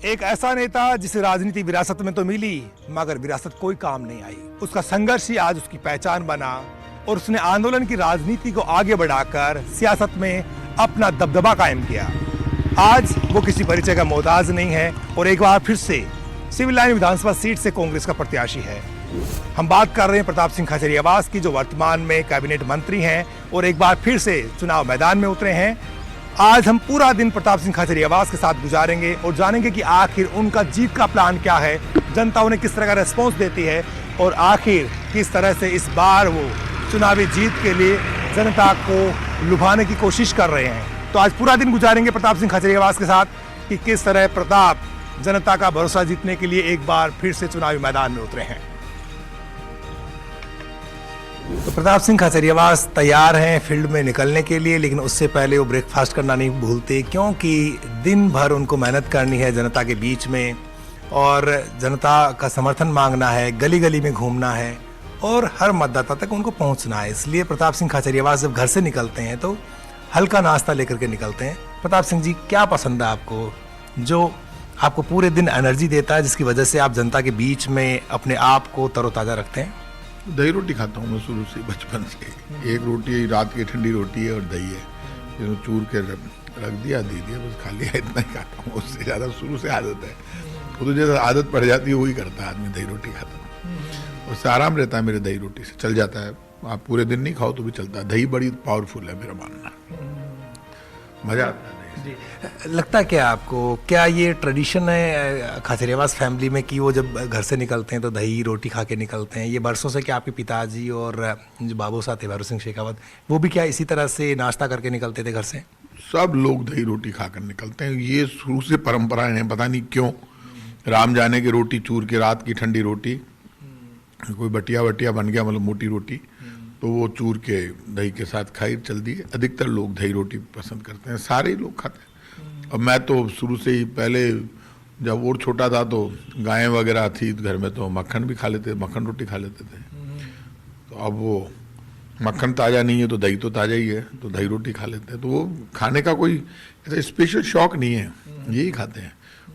एक ऐसा नेता जिसे राजनीति विरासत में तो मिली मगर विरासत कोई काम नहीं आई। उसका संघर्ष ही आज उसकी पहचान बना और उसने आंदोलन की राजनीति को आगे बढ़ाकर सियासत में अपना दबदबा कायम किया। आज वो किसी परिचय का मोहताज नहीं है और एक बार फिर से सिविल लाइन विधानसभा सीट से कांग्रेस का प्रत्याशी है। हम बात कर रहे हैं प्रताप सिंह खाचरियावास की, जो वर्तमान में कैबिनेट मंत्री हैं और एक बार फिर से चुनाव मैदान में उतरे हैं। आज हम पूरा दिन प्रताप सिंह खाचरियावास के साथ गुजारेंगे और जानेंगे कि आखिर उनका जीत का प्लान क्या है, जनता उन्हें किस तरह का रेस्पॉन्स देती है और आखिर किस तरह से इस बार वो चुनावी जीत के लिए जनता को लुभाने की कोशिश कर रहे हैं। तो आज पूरा दिन गुजारेंगे प्रताप सिंह खाचरियावास के साथ कि किस तरह प्रताप जनता का भरोसा जीतने के लिए एक बार फिर से चुनावी मैदान में उतरे हैं। तो प्रताप सिंह खाचरियावास तैयार हैं फील्ड में निकलने के लिए, लेकिन उससे पहले वो ब्रेकफास्ट करना नहीं भूलते, क्योंकि दिन भर उनको मेहनत करनी है जनता के बीच में और जनता का समर्थन मांगना है, गली गली में घूमना है और हर मतदाता तक उनको पहुंचना है। इसलिए प्रताप सिंह खाचरियावास जब घर से निकलते हैं तो हल्का नाश्ता लेकर के निकलते हैं। प्रताप सिंह जी, क्या पसंद है आपको जो आपको पूरे दिन एनर्जी देता है, जिसकी वजह से आप जनता के बीच में अपने आप को तरोताज़ा रखते हैं? दही रोटी खाता हूँ मैं शुरू से, बचपन से। एक रोटी रात की ठंडी रोटी है और दही है, जो चूर के रख दिया, दे दिया, बस खा लिया, इतना ही खाता हूँ। उससे ज़्यादा शुरू से आदत है। वो तो जैसे आदत पड़ जाती है वही करता है आदमी, दही रोटी खाता है। उससे आराम रहता है, मेरे दही रोटी से चल जाता है। आप पूरे दिन नहीं खाओ तो भी चलता है। दही बड़ी पावरफुल है मेरा मानना, मज़ा आता है। जी, लगता है क्या आपको, क्या ये ट्रेडिशन है खाचरियावास फैमिली में कि वो जब घर से निकलते हैं तो दही रोटी खा के निकलते हैं? ये बरसों से क्या आपके पिताजी और जो बाबू साहब थे भैरव सिंह शेखावत, वो भी क्या इसी तरह से नाश्ता करके निकलते थे घर से? सब लोग दही रोटी खाकर निकलते हैं। ये शुरू से परंपराएं हैं, पता नहीं क्यों। राम जाने की रोटी चूर के, रात की ठंडी रोटी, कोई बटिया वटिया बन गया, मतलब मोटी रोटी, तो वो चूर के दही के साथ खाई चल दी। अधिकतर लोग दही रोटी पसंद करते हैं, सारे ही लोग खाते हैं। और मैं तो शुरू से ही, पहले जब और छोटा था तो गायें वगैरह थी घर में, तो मक्खन भी खा लेते, मक्खन रोटी खा लेते थे। तो अब वो मक्खन ताज़ा नहीं है तो दही तो ताज़ा ही है, तो दही रोटी खा लेते हैं। तो वो खाने का कोई ऐसा स्पेशल शौक नहीं है, यही खाते हैं।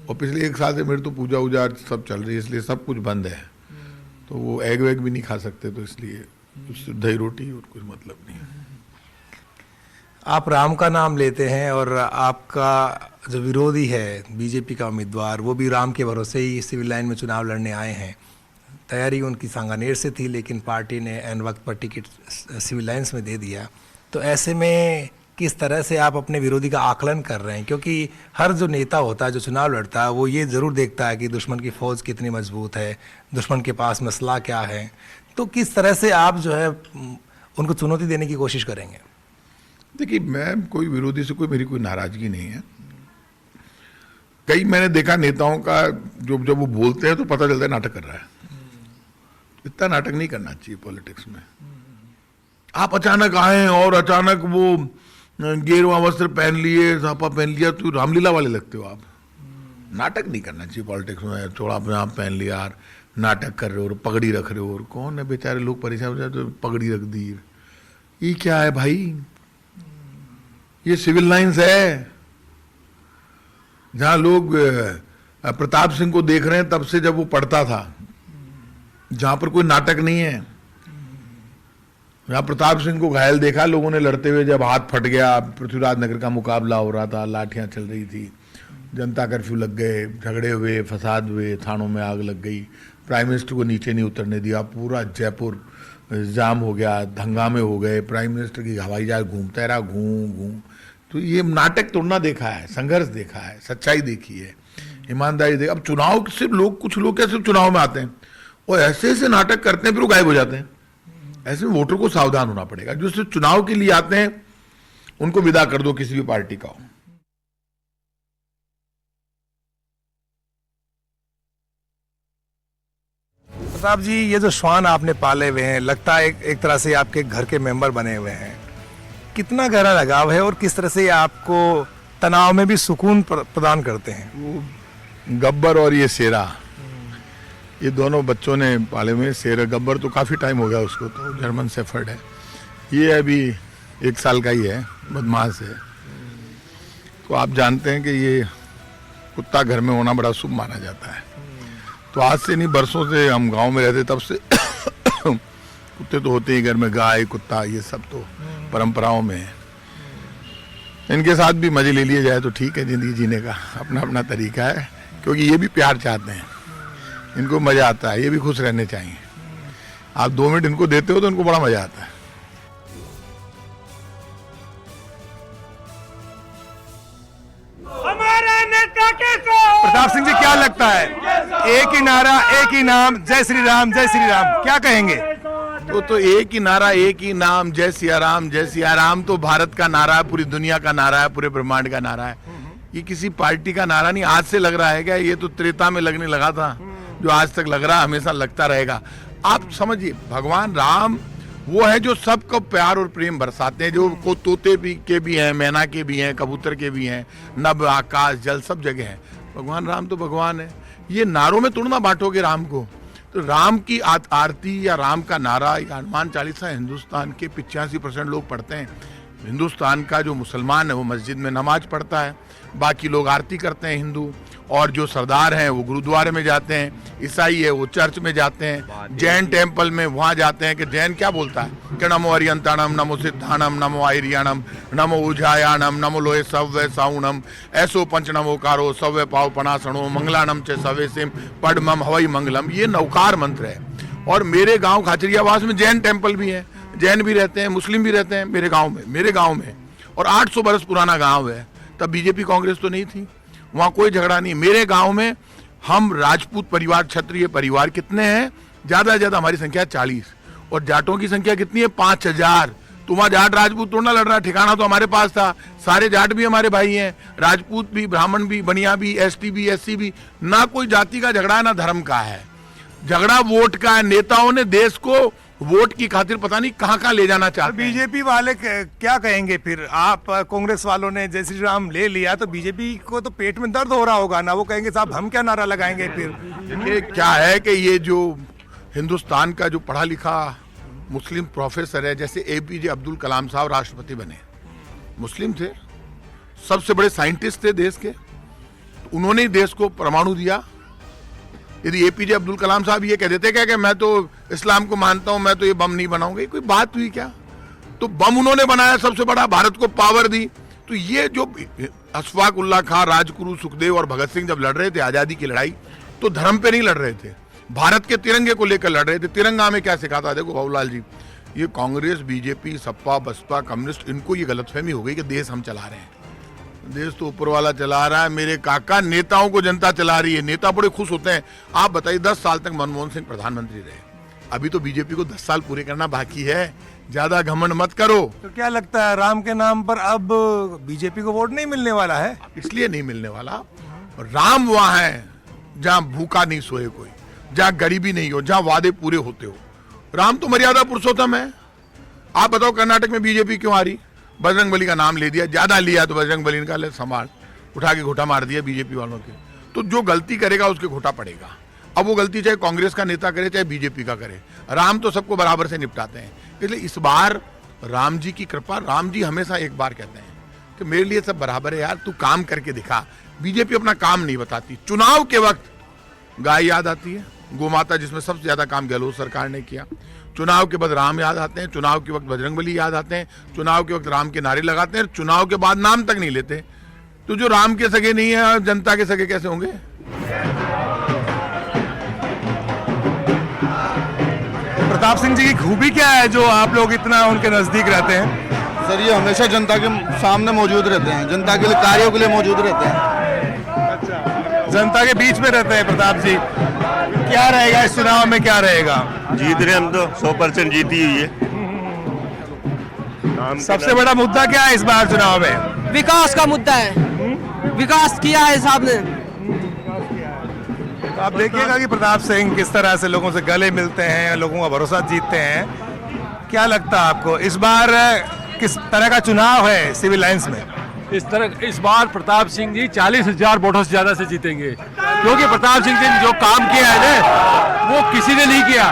और पिछले 1 साल से मेरी तो पूजा वूजा सब चल रही है, इसलिए सब कुछ बंद है। तो वो एग वेग भी नहीं खा सकते, तो इसलिए उससे दही रोटी और कोई मतलब नहीं है। आप राम का नाम लेते हैं और आपका जो विरोधी है बीजेपी का उम्मीदवार, वो भी राम के भरोसे ही सिविल लाइन में चुनाव लड़ने आए हैं। तैयारी उनकी सांगानेर से थी, लेकिन पार्टी ने एन वक्त पर टिकट सिविल लाइन्स में दे दिया। तो ऐसे में किस तरह से आप अपने विरोधी का आकलन कर रहे हैं? क्योंकि हर जो नेता होता है, जो चुनाव लड़ता है, वो ये ज़रूर देखता है कि दुश्मन की फ़ौज कितनी मजबूत है, दुश्मन के पास मसला क्या है। तो किस तरह से आप जो है उनको चुनौती देने की कोशिश करेंगे? देखिए, मैं कोई विरोधी से मेरी कोई नाराजगी नहीं है। कई मैंने देखा नेताओं का, जब वो बोलते हैं तो पता चलता है नाटक कर रहा है। इतना नाटक नहीं करना चाहिए पॉलिटिक्स में। आप अचानक आए और अचानक वो गेरुआ वस्त्र पहन लिए, सापा पहन लिया, तो रामलीला वाले लगते हो आप। नाटक नहीं करना चाहिए पॉलिटिक्स में। थोड़ा अपने आप पहन लिया, नाटक कर रहे हो और पगड़ी रख रहे हो, और कौन है बेचारे लोग परेशान हो जाते, तो पगड़ी रख दी। ये क्या है भाई? ये सिविल लाइन्स है जहां लोग प्रताप सिंह को देख रहे हैं तब से, जब वो पढ़ता था, जहां पर कोई नाटक नहीं है। जहां प्रताप सिंह को घायल देखा लोगों ने लड़ते हुए, जब हाथ फट गया, पृथ्वीराज नगर का मुकाबला हो रहा था, लाठियां चल रही थी, जनता कर्फ्यू लग गए, झगड़े हुए, फसाद हुए, थानों में आग लग गई, प्राइम मिनिस्टर को नीचे नहीं उतरने दिया, पूरा जयपुर जाम हो गया, हंगामे हो गए, प्राइम मिनिस्टर की हवाई जहाज घूमता रहा, घूम। तो ये नाटक तोड़ना देखा है, संघर्ष देखा है, सच्चाई देखी है, ईमानदारी देखी। अब चुनाव सिर्फ लोग, कुछ लोग क्या सिर्फ चुनाव में आते हैं और ऐसे ऐसे नाटक करते हैं, फिर वो गायब हो जाते हैं। ऐसे में वोटर को सावधान होना पड़ेगा। जो सिर्फ चुनाव के लिए आते हैं उनको विदा कर दो, किसी भी पार्टी का हो। प्रताप जी, ये जो श्वान आपने पाले हुए हैं, लगता है एक तरह से आपके घर के मेंबर बने हुए हैं। कितना गहरा लगाव है और किस तरह से आपको तनाव में भी सुकून प्रदान करते हैं? वो गब्बर और ये शेरा, ये दोनों बच्चों ने पाले हुए। शेर, गब्बर तो काफ़ी टाइम हो गया उसको, तो जर्मन शेफर्ड है। ये अभी 1 साल का ही है, बदमाश है। तो आप जानते हैं कि ये कुत्ता घर में होना बड़ा शुभ माना जाता है। तो आज से नहीं, बरसों से हम गांव में रहते तब से कुत्ते तो होते ही घर में, गाय कुत्ता ये सब तो परंपराओं में है। इनके साथ भी मजे ले लिए जाए तो ठीक है, जिंदगी जीने का अपना अपना तरीका है, क्योंकि ये भी प्यार चाहते हैं, इनको मजा आता है, ये भी खुश रहने चाहिए। आप 2 मिनट इनको देते हो तो इनको बड़ा मजा आता है। हमारे नेता के साथ प्रताप सिंह जी, क्या लगता है, एक ही नारा एक ही नाम, जय श्री राम जय श्री राम, क्या कहेंगे? तो एक ही नारा एक ही नाम, जय सिया राम जय सिया राम तो भारत का नारा है, पूरी दुनिया का नारा है, पूरे ब्रह्मांड का नारा है। ये किसी पार्टी का नारा नहीं, आज से लग रहा है क्या? ये तो त्रेता में लगने लगा था, जो आज तक लग रहा, हमेशा लगता रहेगा। आप समझिए, भगवान राम वो है जो सबको प्यार और प्रेम बरसाते हैं, जो को तोते के भी हैं, मैना के भी हैं, कबूतर के भी हैं, नभ आकाश जल सब जगह है। भगवान राम तो भगवान है। ये नारों में थोड़ा ना बांटोगे राम को। तो राम की आरती या राम का नारा या हनुमान चालीसा हिंदुस्तान के 85% लोग पढ़ते हैं। हिंदुस्तान का जो मुसलमान है वो मस्जिद में नमाज पढ़ता है, बाकी लोग आरती करते हैं हिंदू, और जो सरदार हैं वो गुरुद्वारे में जाते हैं, ईसाई है वो चर्च में जाते हैं, जैन टेम्पल में वहाँ जाते हैं कि जैन क्या बोलता है कि नमो अरियंताणम नमो सिद्धाणम नमो आयरियाणम नमो उजायाणम नमो लोहे सव्य साउणम ऐसो पंच नमोकारो सव्य पाव पनासणो मंगलानम चे सवे सिम पडमम हवई मंगलम। ये नवकार मंत्र है। और मेरे गाँव खाचरियावास में जैन टेम्पल भी है, जैन भी रहते हैं, मुस्लिम भी रहते हैं मेरे गाँव में। और 800 बरस पुराना गाँव है, तब बीजेपी कांग्रेस तो नहीं थी, वहाँ कोई झगड़ा नहीं। मेरे गांव में हम राजपूत परिवार, क्षत्रिय परिवार कितने हैं? ज्यादा से ज्यादा हमारी संख्या 40, और जाटों की संख्या कितनी है? 5000। तो वहाँ जाट राजपूत थोड़ा ना लड़ रहा, ठिकाना तो हमारे पास था। सारे जाट भी हमारे भाई हैं, राजपूत भी, ब्राह्मण भी, बनिया भी, एसटी भी, एससी भी। ना कोई जाति का झगड़ा है ना धर्म का है, झगड़ा वोट का है। नेताओं ने देश को वोट की खातिर पता नहीं कहां ले जाना चाहते हैं। बीजेपी वाले क्या कहेंगे फिर? आप कांग्रेस वालों ने जय श्री राम ले लिया तो बीजेपी को तो पेट में दर्द हो रहा होगा ना, वो कहेंगे साहब हम क्या नारा लगाएंगे फिर? देखिए क्या है कि ये जो हिंदुस्तान का जो पढ़ा लिखा मुस्लिम प्रोफेसर है, जैसे एपीजे अब्दुल कलाम साहब राष्ट्रपति बने, मुस्लिम थे, सबसे बड़े साइंटिस्ट थे देश के, उन्होंने ही देश को परमाणु दिया। यदि एपीजे अब्दुल कलाम साहब ये कह देते क्या कि मैं तो इस्लाम को मानता हूं, मैं तो ये बम नहीं बनाऊंगा, कोई बात हुई क्या? तो बम उन्होंने बनाया, सबसे बड़ा, भारत को पावर दी। तो ये जो अशफाक उल्लाह खां, राजगुरु, सुखदेव और भगत सिंह जब लड़ रहे थे आजादी की लड़ाई, तो धर्म पे नहीं लड़ रहे थे, भारत के तिरंगे को लेकर लड़ रहे थे। तिरंगा में क्या सिखाता? देखो बाबूलाल जी, ये कांग्रेस, बीजेपी, सपा, बसपा, कम्युनिस्ट, इनको ये गलतफहमी हो गई कि देश हम चला रहे हैं। देश तो ऊपर वाला चला रहा है मेरे काका, नेताओं को जनता चला रही है। नेता बड़े खुश होते हैं। आप बताइए, 10 साल तक मनमोहन सिंह प्रधानमंत्री रहे, अभी तो बीजेपी को 10 साल पूरे करना बाकी है। ज्यादा घमंड मत करो। तो क्या लगता है, राम के नाम पर अब बीजेपी को वोट नहीं मिलने वाला है? इसलिए नहीं मिलने वाला, राम वहां है जहां भूखा नहीं सोए कोई, जहां गरीबी नहीं हो, जहां वादे पूरे होते हो। राम तो मर्यादा पुरुषोत्तम है। आप बताओ कर्नाटक में बीजेपी क्यों आ रही? बजरंगबली का नाम ले दिया, ज्यादा लिया तो बजरंगबली का ले संभाल, उठा के घोटा मार दिया बीजेपी वालों के। तो जो गलती करेगा उसके घोटा पड़ेगा। अब वो गलती चाहे कांग्रेस का नेता करे चाहे बीजेपी का करे, राम तो सबको बराबर से निपटाते हैं। इसलिए इस बार राम जी की कृपा, राम जी हमेशा एक बार कहते हैं कि मेरे लिए सब बराबर है यार, तू काम करके दिखा। बीजेपी अपना काम नहीं बताती। चुनाव के वक्त गाय याद आती है, गोमाता, जिसमें सबसे ज्यादा काम गहलोत सरकार ने किया। चुनाव के बाद राम याद आते हैं, चुनाव के वक्त बजरंगबली याद आते हैं, चुनाव के वक्त राम के नारे लगाते हैं, चुनाव के बाद नाम तक नहीं लेते। तो जो राम के सगे नहीं है, जनता के सगे कैसे होंगे? प्रताप सिंह जी की खूबी क्या है जो आप लोग इतना उनके नजदीक रहते हैं? सर, ये हमेशा जनता के सामने मौजूद रहते हैं, जनता के लिए कार्यों के लिए मौजूद रहते हैं। जनता के बीच में रहते हैं प्रताप जी। क्या रहेगा इस चुनाव में, क्या रहेगा? जीत रहे हम तो 100% जीती हुई है। सबसे बड़ा मुद्दा क्या है इस बार चुनाव में? विकास का मुद्दा है। विकास किया है साहब ने। तो आप देखिएगा कि प्रताप सिंह किस तरह से लोगों से गले मिलते हैं, लोगों का भरोसा जीतते हैं। क्या लगता है आपको इस बार किस तरह का चुनाव है सिविल लाइंस में? इस बार प्रताप सिंह जी 40,000 वोटों से ज्यादा से जीतेंगे, क्योंकि प्रताप सिंह जी ने जो काम किया है ना, वो किसी ने नहीं किया।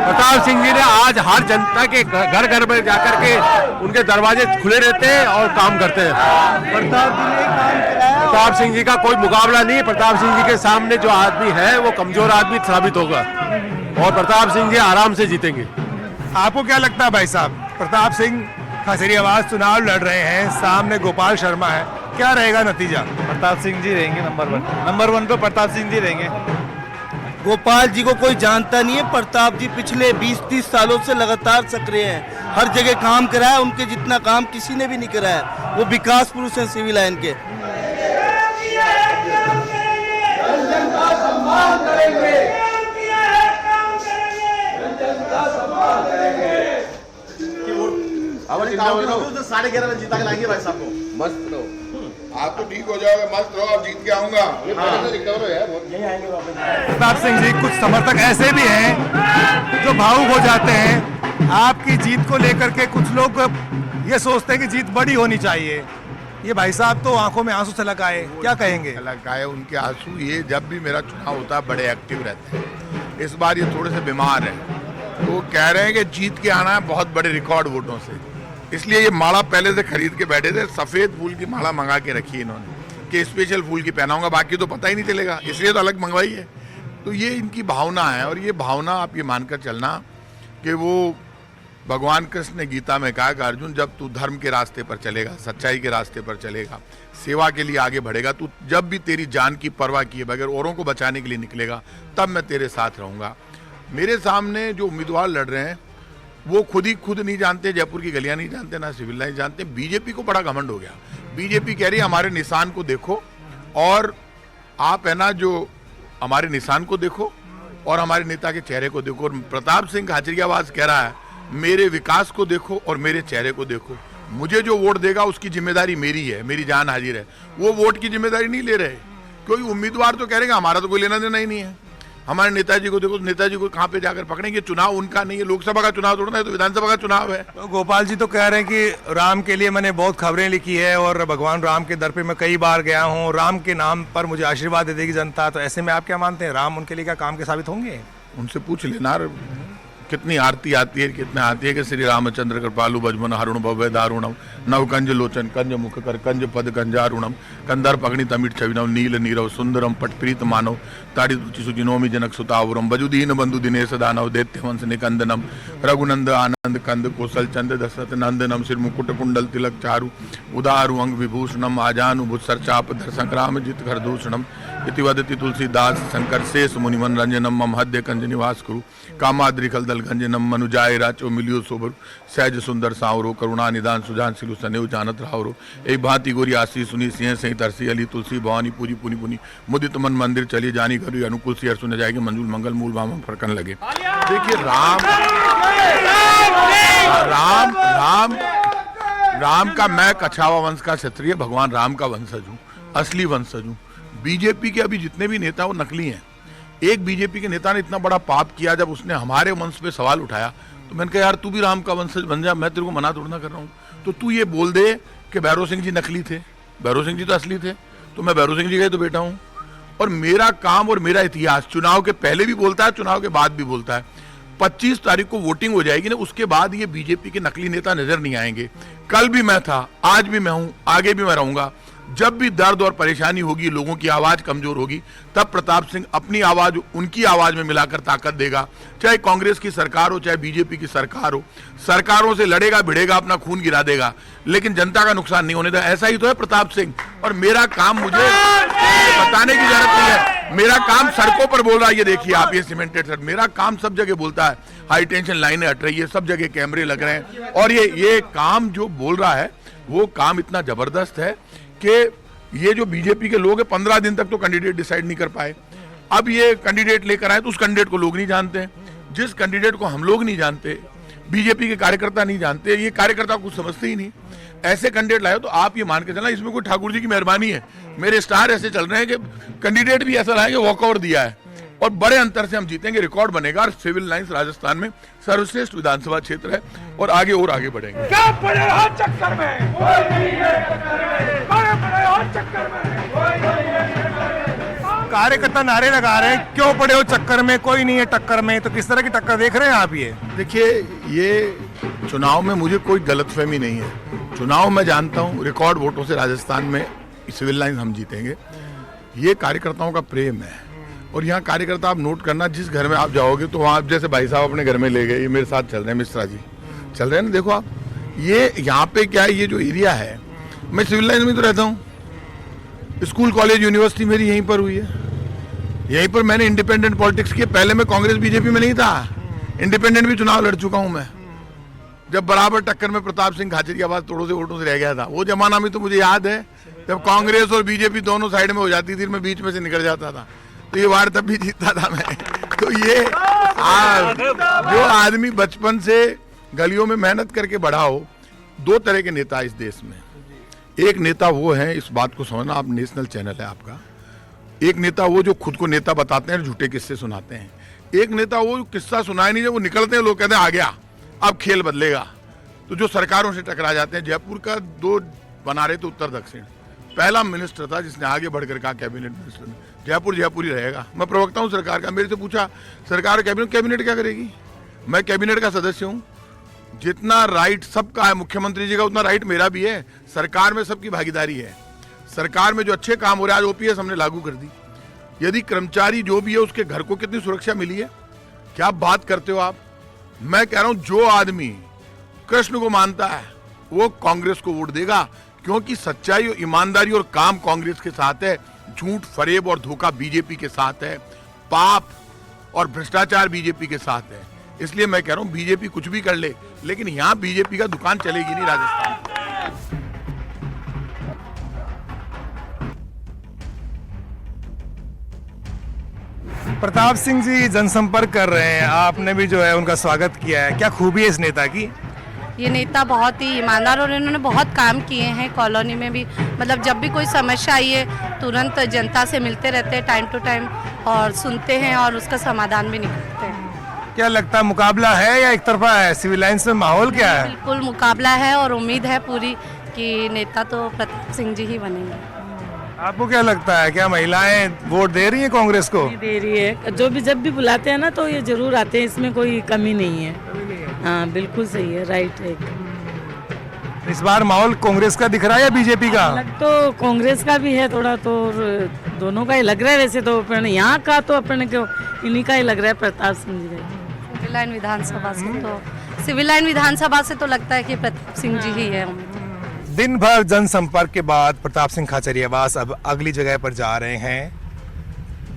प्रताप सिंह जी ने आज हर जनता के घर घर में जाकर के उनके दरवाजे खुले रहते हैं और काम करते हैं। प्रताप जी ने काम कराया प्रताप सिंह जी का कोई मुकाबला नहीं है। प्रताप सिंह जी के सामने जो आदमी है वो कमजोर आदमी साबित होगा और प्रताप सिंह जी आराम से जीतेंगे। आपको क्या लगता है भाई साहब, प्रताप सिंह खजरियाबाद चुनाव लड़ रहे हैं, सामने गोपाल शर्मा है, क्या रहेगा नतीजा? प्रताप सिंह जी रहेंगे नंबर वन पे प्रताप सिंह जी रहेंगे। गोपाल जी को कोई जानता नहीं है। प्रताप जी पिछले 20-30 सालों से लगातार सक्रिय हैं, हर जगह काम कराया, उनके जितना काम किसी ने भी नहीं कराया। वो विकास पुरुष हैं सिविल लाइन के। आप तो ठीक हो जाओगे, मस्त रहो, आप जीत के आऊंगा। प्रताप सिंह जी, कुछ समर्थक ऐसे भी हैं जो भावुक हो जाते हैं आपकी जीत को लेकर के। कुछ लोग ये सोचते हैं कि जीत बड़ी होनी चाहिए। ये भाई साहब तो आंखों में आंसू से लगाए, क्या कहेंगे? लगाए उनके आंसू। ये जब भी मेरा चुनाव होता है बड़े एक्टिव रहते हैं। इस बार ये थोड़े से बीमार हैं, तो वो कह रहे हैं कि जीत के आना है बहुत बड़े रिकॉर्ड वोटों से। इसलिए ये माला पहले से खरीद के बैठे थे। सफेद फूल की माला मंगा के रखी है इन्होंने कि स्पेशल फूल की पहनाऊंगा, बाकी तो पता ही नहीं चलेगा, इसलिए तो अलग मंगवाई है। तो ये इनकी भावना है, और ये भावना आप ये मानकर चलना कि वो भगवान कृष्ण ने गीता में कहा कि अर्जुन, जब तू धर्म के रास्ते पर चलेगा, सच्चाई के रास्ते पर चलेगा, सेवा के लिए आगे बढ़ेगा, तू जब भी तेरी जान की परवाह किए बगैर औरों को बचाने के लिए निकलेगा, तब मैं तेरे साथ रहूंगा। मेरे सामने जो उम्मीदवार लड़ रहे हैं वो खुद नहीं जानते, जयपुर की गलियां नहीं जानते, ना सिविल लाइन जानते। बीजेपी को बड़ा घमंड हो गया। बीजेपी कह रही है हमारे निशान को देखो, और आप है ना जो हमारे निशान को देखो और हमारे नेता के चेहरे को देखो। और प्रताप सिंह खाचरियावास कह रहा है मेरे विकास को देखो और मेरे चेहरे को देखो। मुझे जो वोट देगा उसकी जिम्मेदारी मेरी है, मेरी जान हाजिर है। वो वोट की जिम्मेदारी नहीं ले रहे, क्योंकि उम्मीदवार तो कह रहे हैं हमारा तो कोई लेना देना ही नहीं है। हमारे नेताजी को देखो, नेताजी को कहाँ पे जाकर पकड़ेंगे? चुनाव उनका नहीं है, लोकसभा का चुनाव थोड़ा है, तो विधानसभा का चुनाव है। तो गोपाल जी तो कह रहे हैं कि राम के लिए मैंने बहुत खबरें लिखी है और भगवान राम के दर पे मैं कई बार गया हूँ, राम के नाम पर मुझे आशीर्वाद दे देगी जनता। तो ऐसे में आप क्या मानते हैं, राम उनके लिए क्या काम के साबित होंगे? उनसे पूछ लेना कितनी आरती आती है, कितना आती है कि श्री रामचंद्र कृपालु भजमन हरुण भव्य दारुणम नव कंज लोचन कंज मुख कर कंज पद कंजारुणम कंदर पगणि तमिट छविनव नील नीरव सुंदरम पटप्रीत मानव ताड़ी रुचि सुजिनोमि जनक सुतावरम बजुदीन बंधु दिनेश दानव दैत्य वंश निकंदनम रघुनंद आनंद कंद कौशल चंद दशरथ नंदनम सिर मुकुट कुंडल तिलक चारु उदारु अंग विभूषणम आजानु भुत्सर चाप धर संग्राम जित घर दूषणम इति वदति तुलसीदास शंकर शेष मुनिमन रंजनम मम हद्य कंज निवास कुरु कामाद्रिकल दल गंजनम मनुजाय राचो मिलियो सोबर सहज सुंदर सावरो करुणा निदान सुजान सिलु सनेव जानत रावरो एक भांति गोरी आशी सुनी सिंह सही तरसी अली तुलसी भवानी पूजी पुनी पुनी मुदित मन मंदिर चली जानी करी अनुकूल सियर सुने जाएगी मंजूल मंगल मूल भाम फरकन लगे। देखिए राम का, मैं कछावा वंश का क्षत्रिय, भगवान राम का वंशज हूँ, असली वंशज हूँ। बीजेपी के अभी जितने भी नेता वो नकली हैं। एक बीजेपी के नेता ने इतना बड़ा पाप किया, जब उसने हमारे वंश पे सवाल उठाया तो मैंने कहा यार तू भी राम का वंशज बन जा, मैं तेरे को मना थोड़ा कर रहा हूँ। तो तू ये बोल दे कि भैरव सिंह जी नकली थे, भैरव सिंह जी तो असली थे, तो मैं भैरव सिंह जी का ही तो बेटा हूँ। और मेरा काम और मेरा इतिहास चुनाव के पहले भी बोलता है, चुनाव के बाद भी बोलता है। 25 तारीख को वोटिंग हो जाएगी ना, उसके बाद ये बीजेपी के नकली नेता नजर नहीं आएंगे। कल भी मैं था, आज भी मैं हूं, आगे भी मैं रहूंगा। जब भी दर्द और परेशानी होगी, लोगों की आवाज कमजोर होगी, तब प्रताप सिंह अपनी आवाज उनकी आवाज में मिलाकर ताकत देगा। चाहे कांग्रेस की सरकार हो, चाहे बीजेपी की सरकार हो, सरकारों से लड़ेगा, भिड़ेगा, अपना खून गिरा देगा, लेकिन जनता का नुकसान नहीं होने देगा। ऐसा ही तो है प्रताप सिंह। और मेरा काम मुझे बताने की जरूरत नहीं है, मेरा काम सड़कों पर बोल रहा है। ये देखिए आप, ये सीमेंटेड सड़क, मेरा काम सब जगह बोलता है। हाई टेंशन लाइनें हट रही है, सब जगह कैमरे लग रहे हैं, और ये काम जो बोल रहा है वो काम इतना जबरदस्त है कि ये जो बीजेपी के लोग हैं 15 दिन तक तो कैंडिडेट डिसाइड नहीं कर पाए। अब ये कैंडिडेट लेकर आए तो उस कैंडिडेट को लोग नहीं जानते। जिस कैंडिडेट को हम लोग नहीं जानते, बीजेपी के कार्यकर्ता नहीं जानते, ये कार्यकर्ता कुछ समझते ही नहीं, ऐसे कैंडिडेट लाए तो आप ये मान के चलना इसमें कोई ठाकुर जी की मेहरबानी है। मेरे स्टार ऐसे चल रहे हैं कि कैंडिडेट भी ऐसा लाए कि वॉकओवर दिया है, और बड़े अंतर से हम जीतेंगे, रिकॉर्ड बनेगा। और सिविल लाइंस राजस्थान में सर्वश्रेष्ठ विधानसभा क्षेत्र है, और आगे बढ़ेंगे। क्या पड़े हो चक्कर में? कार्यकर्ता नारे लगा रहे हैं, क्यों पड़े हो चक्कर में, कोई नहीं है टक्कर में। तो किस तरह की टक्कर देख रहे हैं आप? ये देखिए, ये चुनाव में मुझे कोई गलतफहमी नहीं है। चुनाव मैं जानता हूँ, रिकॉर्ड वोटों से राजस्थान में सिविल लाइन हम जीतेंगे। ये कार्यकर्ताओं का प्रेम है। और यहाँ कार्यकर्ता आप नोट करना, जिस घर में आप जाओगे तो वहाँ जैसे भाई साहब अपने घर में ले गए, ये मेरे साथ चल रहे हैं, मिश्रा जी चल रहे हैं ना, देखो आप ये यहाँ पे क्या है, ये जो एरिया है, मैं सिविल लाइन में तो रहता हूँ, स्कूल कॉलेज यूनिवर्सिटी मेरी यहीं पर हुई है, यहीं पर मैंने इंडिपेंडेंट पॉलिटिक्स किए। पहले मैं कांग्रेस बीजेपी में नहीं था, इंडिपेंडेंट भी चुनाव लड़ चुका हूं मैं, जब बराबर टक्कर में प्रताप सिंह खाचरियावास थोड़ों से वोटों से रह गया था। वो जमाना में तो मुझे याद है जब कांग्रेस और बीजेपी दोनों साइड में हो जाती थी, मैं बीच में से निकल जाता था, तो ये वार्ड तब भी जीतता था मैं। तो ये जो आदमी बचपन से गलियों में मेहनत करके बढ़ा हो, दो तरह के नेता इस देश में। एक नेता वो है, इस बात को समझना, आप नेशनल चैनल है आपका, एक नेता वो जो खुद को नेता बताते हैं, झूठे किस्से सुनाते हैं। एक नेता वो जो किस्सा सुनाए नहीं, जब वो निकलते हैं लोग कहते हैं आ गया, अब खेल बदलेगा। तो जो सरकारों से टकरा जाते हैं, जयपुर का 2 बना रहे थे उत्तर दक्षिण, पहला मिनिस्टर था जिसने आगे बढ़कर कहा कैबिनेट मिनिस्टर जयपुर जयपुर ही रहेगा। मैं प्रवक्ता हूँ सरकार का, मेरे से पूछा सरकार कैबिनेट क्या करेगी? मैं कैबिनेट का सदस्य हूँ, जितना राइट सबका है मुख्यमंत्री जी का, उतना राइट मेरा भी है। सरकार में सबकी भागीदारी है। सरकार में जो अच्छे काम हो रहे हैं, आज ओपीएस हमने लागू कर दी। यदि कर्मचारी जो भी है उसके घर को कितनी सुरक्षा मिली है, क्या बात करते हो आप? मैं कह रहा हूं जो आदमी कृष्ण को मानता है वो कांग्रेस को वोट देगा, क्योंकि सच्चाई और ईमानदारी और काम कांग्रेस के साथ है, झूठ फरेब और धोखा बीजेपी के साथ है, पाप और भ्रष्टाचार बीजेपी के साथ है। इसलिए मैं कह रहा हूं बीजेपी कुछ भी कर ले, लेकिन यहां बीजेपी का दुकान चलेगी नहीं राजस्थान। प्रताप सिंह जी जनसंपर्क कर रहे हैं, आपने भी जो है उनका स्वागत किया है, क्या खूबी है इस नेता की? ये नेता बहुत ही ईमानदार और इन्होंने बहुत काम किए हैं कॉलोनी में भी। मतलब जब भी कोई समस्या आई है तुरंत जनता से मिलते रहते हैं टाइम टू टाइम और सुनते हैं और उसका समाधान भी निकालते हैं। क्या लगता है मुकाबला है या एक तरफा है? सिविल लाइन्स में माहौल क्या है? बिल्कुल मुकाबला है और उम्मीद है पूरी कि नेता तो प्रताप सिंह जी ही बनेंगे। आपको क्या लगता है, क्या महिलाएं वोट दे रही हैं कांग्रेस को? दे रही है, जो भी जब भी बुलाते हैं ना तो ये जरूर आते हैं, इसमें कोई कमी नहीं है। हाँ बिल्कुल सही है, राइट है। इस बार माहौल कांग्रेस का दिख रहा है या बीजेपी का? लग तो कांग्रेस का भी है थोड़ा, तो दोनों का ही लग रहा है। वैसे तो अपने यहाँ का तो अपने को इन्हीं का ही लग रहा है, प्रताप सिंह जी का। सिविल लाइन विधानसभा से तो लगता है कि प्रताप सिंह जी ही है। दिन भर जनसंपर्क के बाद प्रताप सिंह खाचरियावास अब अगली जगह पर जा रहे हैं।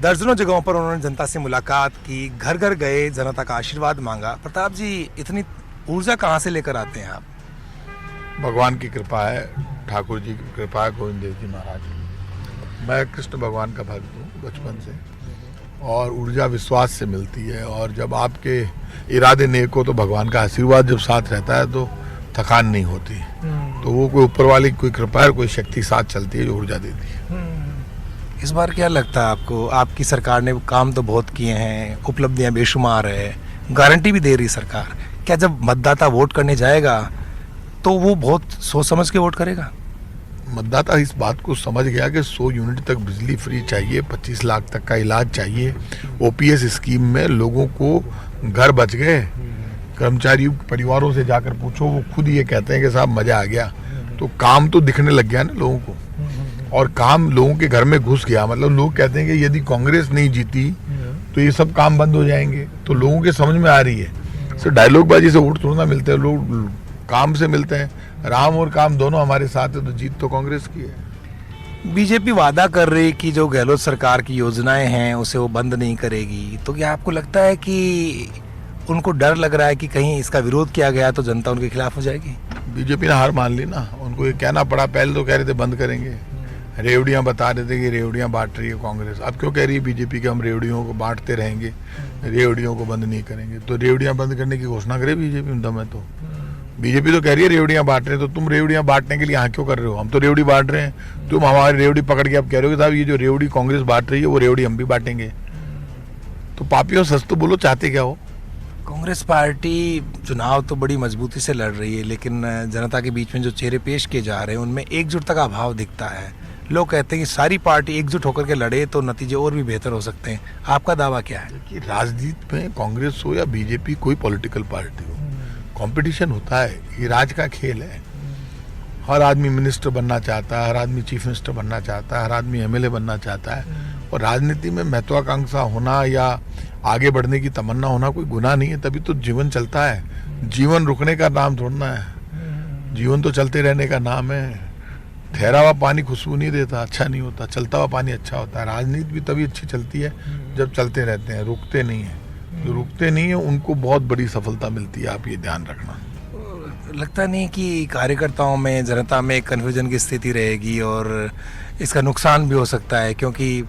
दर्जनों जगहों पर उन्होंने जनता से मुलाकात की, घर घर गए, जनता का आशीर्वाद मांगा। प्रताप जी, इतनी ऊर्जा कहाँ से लेकर आते हैं आप? भगवान की कृपा है, ठाकुर जी की कृपा है, गोविंद देव जी महाराज। मैं कृष्ण भगवान का भक्त हूँ बचपन से, और ऊर्जा विश्वास से मिलती है। और जब आपके इरादे नेक हो तो भगवान का आशीर्वाद जब साथ रहता है तो थकान नहीं होती। तो वो कोई ऊपर वाली कोई कृपा, कोई शक्ति साथ चलती है जो ऊर्जा देती है। इस बार क्या लगता है आपको? आपकी सरकार ने काम तो बहुत किए हैं, उपलब्धियां बेशुमार है, गारंटी भी दे रही सरकार। क्या जब मतदाता वोट करने जाएगा तो वो बहुत सोच समझ के वोट करेगा? मतदाता इस बात को समझ गया कि 100 यूनिट तक बिजली फ्री चाहिए, 25 लाख तक का इलाज चाहिए। ओपीएस स्कीम में लोगों को घर बच गए। कर्मचारी परिवारों से जाकर पूछो, वो खुद ये कहते हैं कि साहब मजा आ गया। तो काम तो दिखने लग गया ना लोगों को, और काम लोगों के घर में घुस गया। मतलब लोग कहते हैं कि यदि कांग्रेस नहीं जीती तो ये सब काम बंद हो जाएंगे। तो लोगों के समझ में आ रही है, सिर्फ डायलॉगबाजी से वोट थोड़ा ना मिलते हैं, लोग काम से मिलते हैं। राम और काम दोनों हमारे साथ है, तो जीत तो कांग्रेस की है। बीजेपी वादा कर रही कि जो गहलोत सरकार की योजनाएं हैं उसे वो बंद नहीं करेगी, तो क्या आपको लगता है कि उनको डर लग रहा है कि कहीं इसका विरोध किया गया तो जनता उनके खिलाफ हो जाएगी? बीजेपी ने हार मान ली ना, उनको ये कहना पड़ा। पहले तो कह रहे थे बंद करेंगे, रेवड़ियां बता रहे थे कि रेवड़ियां बांट रही है कांग्रेस। अब क्यों कह रही है बीजेपी कि हम रेवड़ियों को बांटते रहेंगे, रेवड़ियों को बंद नहीं करेंगे? तो रेवड़ियां बंद करने की घोषणा करे बीजेपी। दम है तो बीजेपी तो कह रही है रेवड़ियां बांट रहे हैं, तो तुम रेवड़ियां बांटने के लिए यहाँ क्यों कर रहे हो? हम तो रेवड़ी बांट रहे हैं, तुम हमारी रेवड़ी पकड़ के आप कह रहे हो कि साहब ये जो रेवड़ी कांग्रेस बांट रही है वो रेवड़ी हम भी बांटेंगे। तो पापियों सच तो बोलो, चाहते क्या हो? कांग्रेस पार्टी चुनाव तो बड़ी मजबूती से लड़ रही है, लेकिन जनता के बीच में जो चेहरे पेश किए जा रहे हैं उनमें एकजुटता का अभाव दिखता है। लोग कहते हैं कि सारी पार्टी एकजुट होकर के लड़े तो नतीजे और भी बेहतर हो सकते हैं। आपका दावा क्या है? कि राजनीति में कांग्रेस हो या बीजेपी, कोई पॉलिटिकल पार्टी हो, कंपटीशन होता है, ये राज का खेल है। हर आदमी मिनिस्टर बनना चाहता है, हर आदमी चीफ मिनिस्टर बनना चाहता है, हर आदमी एमएलए बनना चाहता है। और राजनीति में महत्वाकांक्षा होना या आगे बढ़ने की तमन्ना होना कोई गुनाह नहीं है, तभी तो जीवन चलता है। जीवन रुकने का नाम थोड़ना है, जीवन तो चलते रहने का नाम है। ठहरा हुआ पानी खुशबू नहीं देता, अच्छा नहीं होता, चलता हुआ पानी अच्छा होता है। राजनीति भी तभी अच्छी चलती है जब चलते रहते हैं, रुकते नहीं है। जो रुकते नहीं है उनको बहुत बड़ी सफलता मिलती है, आप ये ध्यान रखना। लगता नहीं कि कार्यकर्ताओं में, जनता में कन्फ्यूजन की स्थिति रहेगी और इसका नुकसान भी हो सकता है, क्योंकि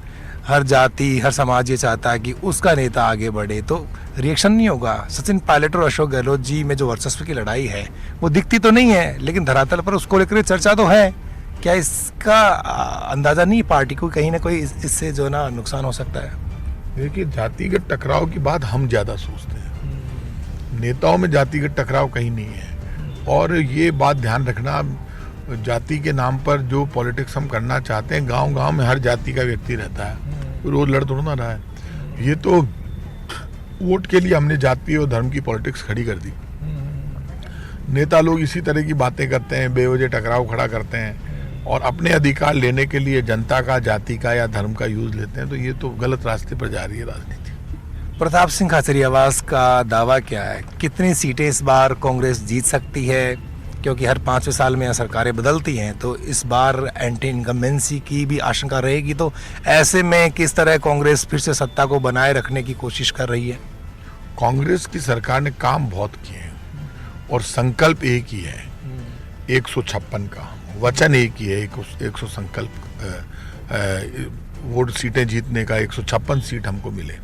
हर जाति, हर समाज ये चाहता है कि उसका नेता आगे बढ़े, तो रिएक्शन नहीं होगा। सचिन पायलट और अशोक गहलोत जी में जो वर्चस्व की लड़ाई है वो दिखती तो नहीं है, लेकिन धरातल पर उसको लेकर चर्चा तो है। क्या इसका अंदाजा नहीं पार्टी को कहीं ना कोई इससे जो ना नुकसान हो सकता है? देखिए, जातिगत टकराव की बात हम ज्यादा सोचते हैं, नेताओं में जातिगत टकराव कहीं नहीं है। और ये बात ध्यान रखना, जाति के नाम पर जो पॉलिटिक्स हम करना चाहते हैं, गांव-गांव में हर जाति का व्यक्ति रहता है, रोज लड़ थोड़ा ना रहा है। ये तो वोट के लिए हमने जाति और धर्म की पॉलिटिक्स खड़ी कर दी। नेता लोग इसी तरह की बातें करते हैं, बेवजह टकराव खड़ा करते हैं और अपने अधिकार लेने के लिए जनता का, जाति का या धर्म का यूज लेते हैं, तो ये तो गलत रास्ते पर जा रही है राजनीति। प्रताप सिंह खाचरियावास का दावा क्या है? कितनी सीटें इस बार कांग्रेस जीत सकती है? क्योंकि हर 5वें साल में सरकारें बदलती हैं, तो इस बार एंटी इनकम्बेंसी की भी आशंका रहेगी। तो ऐसे में किस तरह कांग्रेस फिर से सत्ता को बनाए रखने की कोशिश कर रही है? कांग्रेस की सरकार ने काम बहुत किए हैं और संकल्प एक ही है, 156 का वचन एक ही है, 100 संकल्प वोट सीटें जीतने का, 156 सीट हमको मिले।